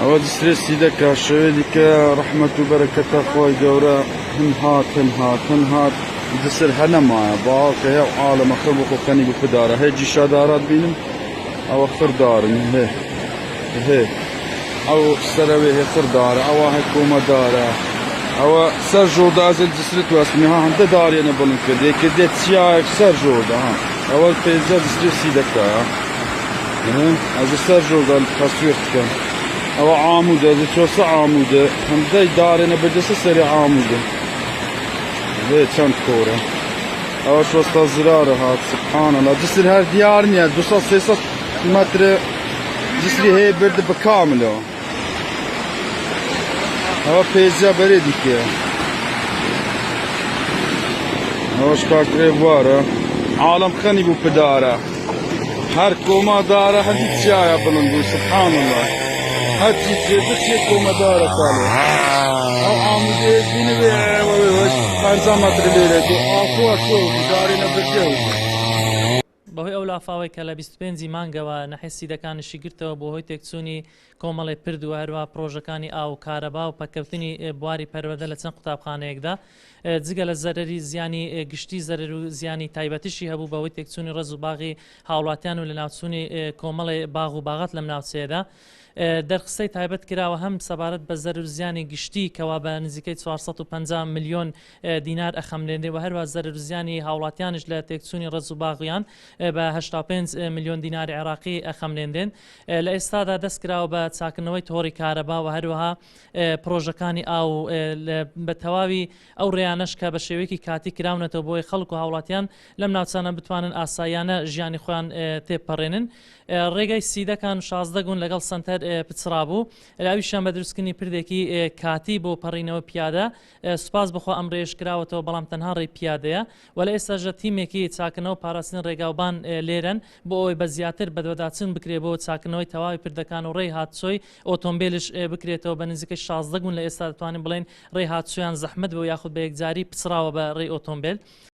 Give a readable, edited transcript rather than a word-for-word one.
ئەوە دەسرێسی دەکا شەوێکی کە ڕەحمەت و بەرەکەتە خۆی گەورە هەن هات دەسر هەنەمایە باوکە هێ عالەمە خڕ بۆ خۆکەنی بۆ پدارە هێجی شادارات بینم ئەوە خڕدارن هێ ئەو سەرەوێ هێ خڕدارە ئەوە هێ کۆمەدارە ئەوە سەر ژۆردازل دەسرێت وەسمی ها هەندە دارێنە بڵند کردێ کردێت چیایەک سەر ژۆردە ها ئەوە پێنجە دەسرێسی دەکا ئەز سەر ژۆردە خەسوێت بکەن ئەوە عامودە دەچۆسە عامودە هەندەی دارێنە بەدەسە سەری عامودە هێ چەند کۆرە ئەوە شۆستە زرارە هات سبحانەڵڵا جسر هەر دیار نییە 200-300 مەتر جسری هەیە بردە بە کاملەوە ئەوە پێنجە بەرێ دیکە ئەوەش کاکرێ وارە عالەم خەنی بوو پدارە هەر کۆمەدارە هەردی چیایە بڵند بوو سبحانەڵڵا هەرچی چێتە چێ کۆمەدارە ساڵێ ئەو ئامودەیە بینەوێ پەنجا مەتر لێرە دو ئاخۆ دارێنە بەجێ بەهۆی ئەو لافاوەی کە لە 25 مانگەوە نەحێسی دەکانشی گرتەوە بۆ هۆی تێکچوونی کۆمەڵی پرد و هەروە پرۆژەکانی ئاو کارەبا و پەکەوتنی بواری پەروەردە لە چەند قوتابخانەیەکدا جگە لە زەرەری زیانی گشتی زەرەر و زیانی تایبەتیشی هەبوو بەهۆی تێکچوونی ڕەز و باغی هاوڵاتیان و لە ناوچوونی کۆمەڵی باغ و باغات لەم ناوچەیەدا دەرخستەی تایبەت کراوە هەم سەبارەت بە زەرەر زیانی گشتی کەوا بە نزیکەی 450 ملیۆن دینار ئەخەملێنێ و هەروە زەرەر زیانی هاوڵاتیانش لە تێکچوونی ڕەز و باغیان بە 85 ملیۆن دیناری عێراقی ئەخەملێندێن لە ئێستادا دەست کراوە بە چاکردنەوەی تۆڕی کارەبا و هەروەها پرۆژەکانی ئاو بە تەواوی ئەو ڕێیانەش کە بە شێوەیەکی کاتی کراونەتەوە بۆی خەڵک و هاوڵاتیان لەم ناوچانە بتوانن ئاساییانە ژیانی خۆیان تێپەڕێنن ڕێگەی سیدەکان 16 گون لەگەڵ سنتەر پچرا بوو لاویشان بە دروستکردنی پردێکی کاتی بۆ پەڕینەوە پیادە سوپاس بخوا ئەم ڕێژ کراوەتەوە بەڵام تەنها ڕێی پیادەیە و لە ئێستاژە تیمێکی چاکردنەوە پاراستنی ڕێگاوبان لێرن بۆ ئەوەی بە زیاتر بەدوەداچن بکرێت بۆ چاکردنەوەی تەواوی پردەکان و ڕێی هاتچۆی ئۆتۆمبیلش بکرێتەوە بە نزیکەی 16 گون لە ئێستا دەتوانین بڵێن ڕێی هاتچویان زەحمەت بۆ یاخود بە یەکجاری پچراوە بە ڕێی ئۆتۆمبیل